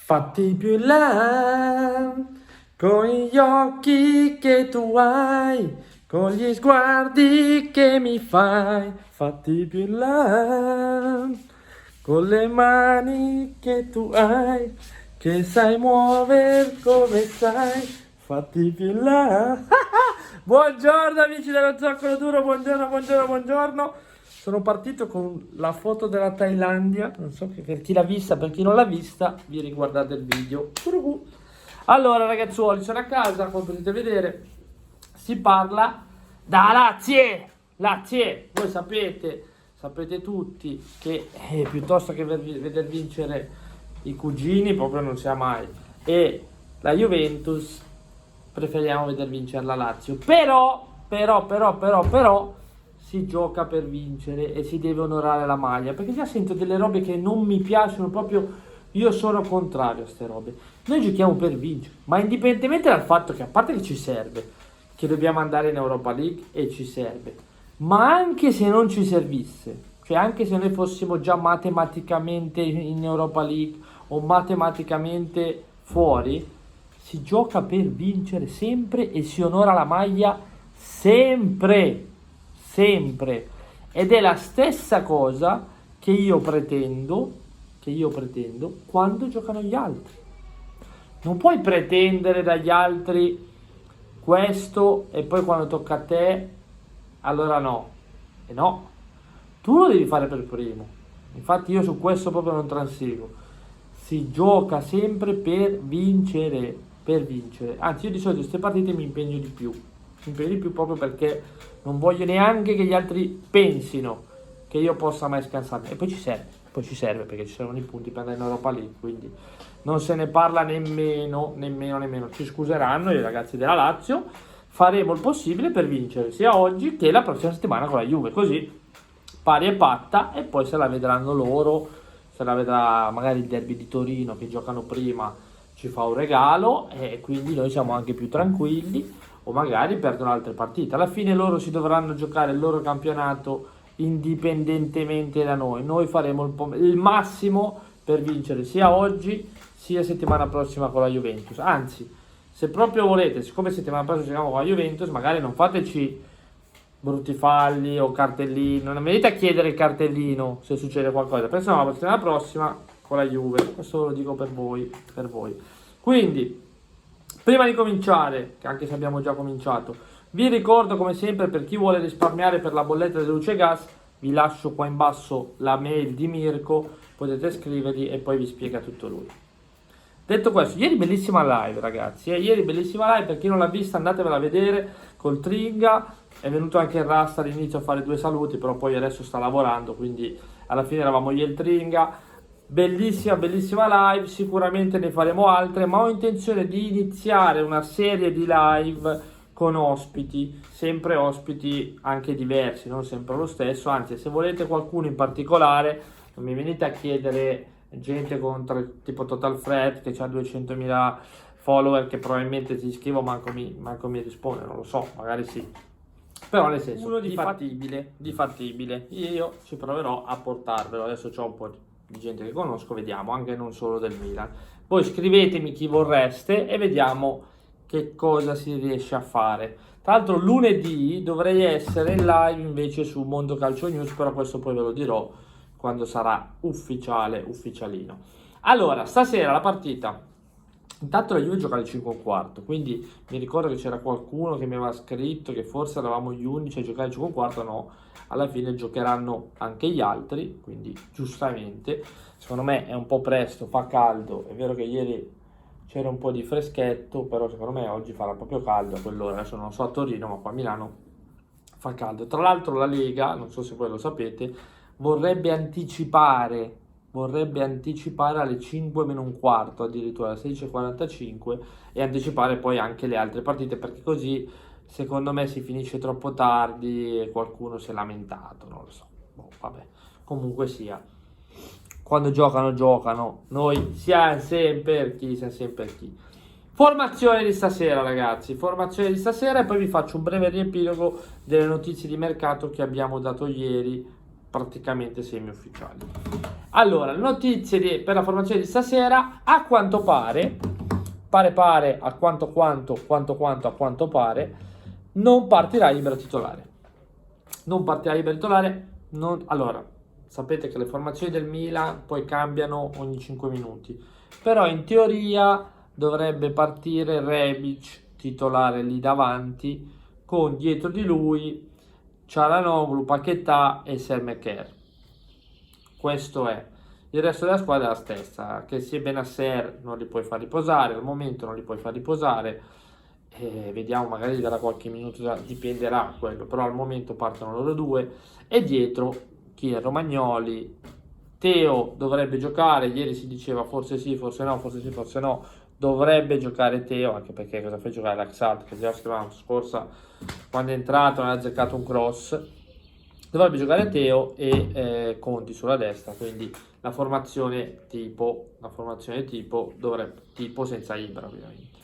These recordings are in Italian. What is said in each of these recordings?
Fatti più in là, con gli occhi che tu hai, con gli sguardi che mi fai. Fatti più in là, con le mani che tu hai, che sai muovere come sai. Fatti più in là. Buongiorno amici dello Zoccolo Duro, buongiorno. Sono partito con la foto della Thailandia, non so per chi l'ha vista, per chi non l'ha vista, vi riguardate il video. Allora ragazzuoli, sono a casa, come potete vedere, si parla da Lazio. Voi sapete tutti che piuttosto che veder vincere i cugini, proprio non sia mai, e la Juventus, preferiamo veder vincere la Lazio. Però, si gioca per vincere e si deve onorare la maglia, perché già sento delle robe che non mi piacciono proprio. Io sono contrario a queste robe. Noi giochiamo per vincere, ma indipendentemente dal fatto che, a parte che ci serve, che dobbiamo andare in Europa League e ci serve, ma anche se non ci servisse, cioè anche se noi fossimo già matematicamente in Europa League o matematicamente fuori, si gioca per vincere sempre e si onora la maglia sempre. Ed è la stessa cosa che io pretendo quando giocano gli altri. Non puoi pretendere dagli altri questo e poi quando tocca a te allora no. E no, tu lo devi fare per primo. Infatti io su questo proprio non transigo. Si gioca sempre per vincere. Anzi, io di solito queste partite mi impegno di più proprio perché non voglio neanche che gli altri pensino che io possa mai scansarmi. E poi ci serve perché ci servono i punti per andare in Europa League, quindi non se ne parla nemmeno. Ci scuseranno i ragazzi della Lazio, faremo il possibile per vincere sia oggi che la prossima settimana con la Juve, così pari e patta, e poi se la vedranno loro, se la vedrà magari il derby di Torino che giocano prima, ci fa un regalo e quindi noi siamo anche più tranquilli, o magari perdono altre partite. Alla fine loro si dovranno giocare il loro campionato indipendentemente da noi. Noi faremo il massimo per vincere sia oggi sia settimana prossima con la Juventus. Anzi, se proprio volete, siccome settimana prossima giochiamo con la Juventus, magari non fateci brutti falli o cartellini, non venite a chiedere il cartellino se succede qualcosa, pensiamo alla settimana prossima con la Juve. Questo lo dico per voi. Quindi prima di cominciare, che anche se abbiamo già cominciato, vi ricordo come sempre, per chi vuole risparmiare per la bolletta di luce e gas, vi lascio qua in basso la mail di Mirko, potete scrivergli e poi vi spiega tutto lui. Detto questo, ieri bellissima live ragazzi, per chi non l'ha vista andatevela a vedere col Tringa, è venuto anche il Rasta all'inizio a fare 2 saluti, però poi adesso sta lavorando, quindi alla fine eravamo io e il Tringa. Bellissima live, sicuramente ne faremo altre, ma ho intenzione di iniziare una serie di live con ospiti, sempre ospiti anche diversi, non sempre lo stesso. Anzi, se volete qualcuno in particolare, non mi venite a chiedere gente tipo Total Fred che ha 200.000 follower, che probabilmente ti scrivo manco mi risponde, non lo so, magari sì, però nel senso uno di fattibile, io ci proverò a portarvelo. Adesso c'ho un po' di gente che conosco, vediamo, anche non solo del Milan. Poi scrivetemi chi vorreste e vediamo che cosa si riesce a fare. Tra l'altro lunedì dovrei essere in live invece su Mondo Calcio News, però questo poi ve lo dirò quando sarà ufficialino. Allora, stasera la partita, intanto la Juve gioca alle 5:15, quindi mi ricordo che c'era qualcuno che mi aveva scritto che forse eravamo gli unici a giocare alle 5:15, no, alla fine giocheranno anche gli altri, quindi giustamente, secondo me è un po' presto, fa caldo, è vero che ieri c'era un po' di freschetto, però secondo me oggi farà proprio caldo a quell'ora. Adesso non so a Torino, ma qua a Milano fa caldo. Tra l'altro la Lega, non so se voi lo sapete, vorrebbe anticipare alle 5 meno un quarto, addirittura alle 16:45, e anticipare poi anche le altre partite, perché così secondo me si finisce troppo tardi e qualcuno si è lamentato, non lo so. Vabbè, comunque sia, quando giocano, noi siamo sempre chi. Formazione di stasera ragazzi, e poi vi faccio un breve riepilogo delle notizie di mercato che abbiamo dato ieri, praticamente semi-ufficiali. Allora, notizie per la formazione di stasera: a quanto pare, a quanto pare, non partirà libero titolare. Allora, sapete che le formazioni del Milan poi cambiano ogni 5 minuti, però in teoria dovrebbe partire Rebic titolare lì davanti, con dietro di lui Çalhanoğlu, Paquetá e Selmaker. Questo è. Il resto della squadra è la stessa, che sia Benasser non li puoi far riposare, al momento non li puoi far riposare, vediamo, magari gli darà qualche minuto, dipenderà quello, però al momento partono loro due, e dietro chi è? Romagnoli. Teo dovrebbe giocare, ieri si diceva forse sì, forse no, forse sì, forse no, dovrebbe giocare Teo, anche perché cosa fai giocare Laxalt, che già la scorsa, quando è entrato non ha azzeccato un cross. Dovrebbe giocare Teo e Conti sulla destra, quindi la formazione tipo dovrebbe, tipo senza Ibra ovviamente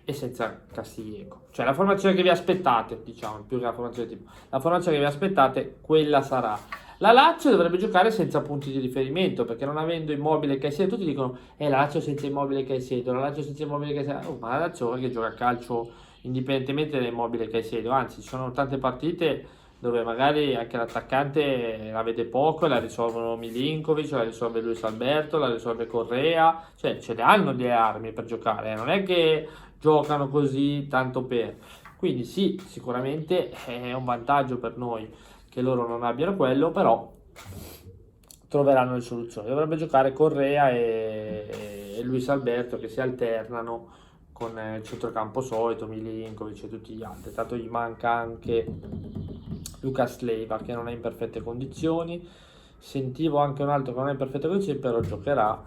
e senza Castillejo, cioè la formazione che vi aspettate, diciamo, più che la formazione tipo, la formazione che vi aspettate, quella sarà. La Lazio dovrebbe giocare senza punti di riferimento, perché non avendo Immobile e Caicedo, tutti dicono la Lazio senza Immobile e Caicedo, la Lazio senza Immobile e Caicedo. Ma la Lazio che gioca a calcio indipendentemente da Immobile e Caicedo, anzi ci sono tante partite dove magari anche l'attaccante la vede poco e la risolvono Milinkovic, la risolve Luis Alberto, la risolve Correa, cioè ce le hanno le armi per giocare, non è che giocano così tanto per. Quindi sì, sicuramente è un vantaggio per noi che loro non abbiano quello, però troveranno le soluzioni. Dovrebbe giocare Correa e Luis Alberto, che si alternano con il centrocampo solito, Milinkovic e tutti gli altri. Tanto gli manca anche Lucas Leiva, che non è in perfette condizioni. Sentivo anche un altro che non è in perfette condizioni, però giocherà.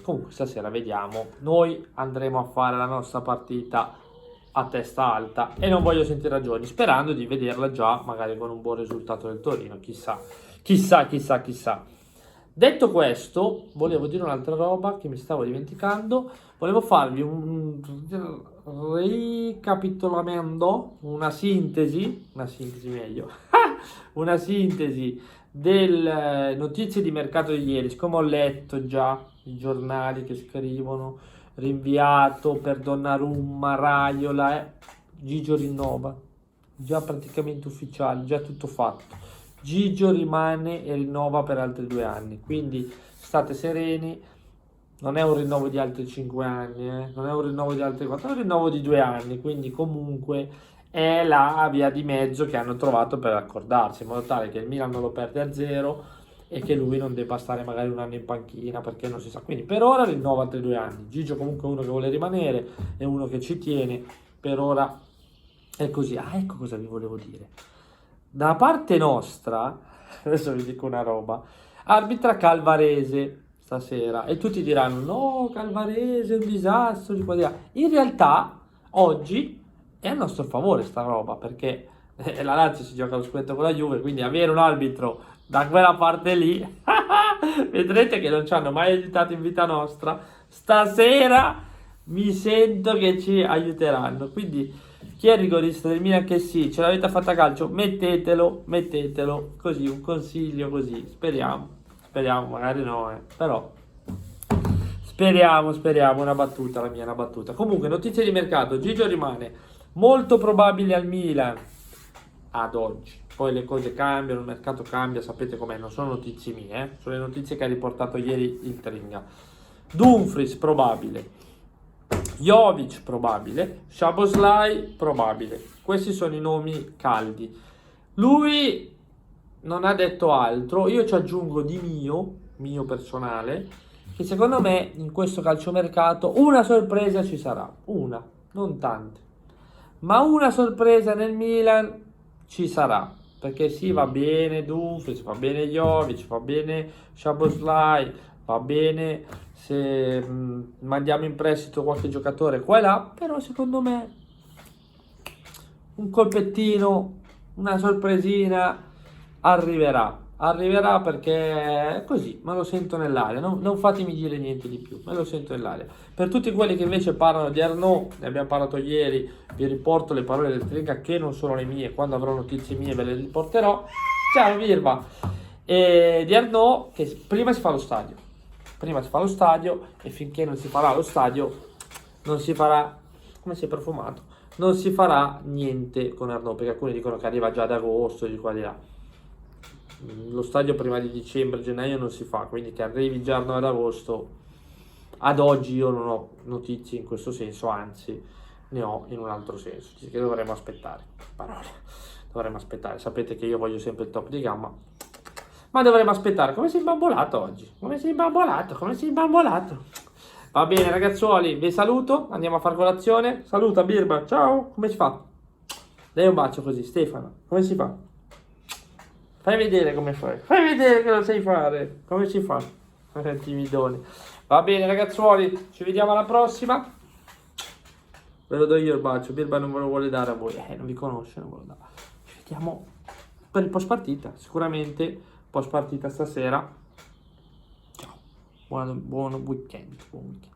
Comunque stasera vediamo. Noi andremo a fare la nostra partita a testa alta e non voglio sentire ragioni, sperando di vederla già magari con un buon risultato del Torino, chissà. Detto questo, volevo dire un'altra roba che mi stavo dimenticando. Volevo farvi un ricapitolamento, una sintesi meglio, una sintesi delle notizie di mercato di ieri. Siccome ho letto già i giornali che scrivono rinviato per Donnarumma, Raiola, Gigio rinnova, già praticamente ufficiale, già tutto fatto. Gigio rimane e rinnova per altri 2 anni, quindi state sereni, non è un rinnovo di altri 5 anni, non è un rinnovo di altri 4, è un rinnovo di 2 anni, quindi comunque è la via di mezzo che hanno trovato per accordarsi, in modo tale che il Milan non lo perde a zero e che lui non debba stare magari un anno in panchina, perché non si sa. Quindi per ora rinnova altri 2 anni. Gigio comunque è uno che vuole rimanere, è uno che ci tiene, per ora è così. Ecco cosa vi volevo dire. Da parte nostra, adesso vi dico una roba, arbitra Calvarese stasera e tutti diranno no, Calvarese è un disastro, di qua di là. In realtà oggi è a nostro favore sta roba, perché la Lazio si gioca lo scudetto con la Juve, quindi avere un arbitro da quella parte lì vedrete che non ci hanno mai aiutato in vita nostra, stasera mi sento che ci aiuteranno. Quindi chi è il rigorista del Milan che sì, ce l'avete fatta a calcio, mettetelo, così, un consiglio così, speriamo, magari no, però speriamo, una battuta, la mia è una battuta. Comunque, notizie di mercato, Gigio rimane molto probabile al Milan ad oggi, poi le cose cambiano, il mercato cambia, sapete com'è, non sono notizie mie, sono le notizie che ha riportato ieri il Tringa. Dumfries probabile, Jovic probabile, Szoboszlai probabile, questi sono i nomi caldi. Lui non ha detto altro, io ci aggiungo di mio personale, che secondo me in questo calciomercato una sorpresa ci sarà, una, non tante, ma una sorpresa nel Milan ci sarà, perché sì, va bene Dumfries, va bene Jovic, va bene Szoboszlai, va bene se mandiamo in prestito qualche giocatore qua e là, però secondo me un colpettino, una sorpresina arriverà perché è così, me lo sento nell'aria, non fatemi dire niente di più, me lo sento nell'aria. Per tutti quelli che invece parlano di Arnaud, ne abbiamo parlato ieri, vi riporto le parole del Trinca che non sono le mie, quando avrò notizie mie ve le riporterò. Ciao Virva! e di Arnaud, che prima si fa lo stadio. Prima si fa lo stadio e finché non si farà lo stadio non si farà, come si è profumato, non si farà niente con Arnaud, perché alcuni dicono che arriva già ad agosto, di qua e di là. Lo stadio prima di dicembre, gennaio non si fa, quindi che arrivi già ad agosto, ad oggi io non ho notizie in questo senso, anzi ne ho in un altro senso, che dovremmo aspettare, parole, dovremmo aspettare, sapete che io voglio sempre il top di gamma, ma dovremmo aspettare. Come sei imbambolato oggi? Come sei imbambolato? Come sei imbambolato? Va bene ragazzuoli, vi saluto, andiamo a fare colazione, saluta Birba, ciao, come si fa? Dai un bacio così, Stefano, come si fa? Fai vedere come fai. Fai vedere che lo sai fare. Come si fa? Timidone. Va bene ragazzuoli, ci vediamo alla prossima. Ve lo do io il bacio. Birba non ve lo vuole dare a voi. Non vi conosce, non ve lo dà. Ci vediamo per il post partita. Sicuramente post partita stasera. Ciao. Buon weekend. Buon weekend.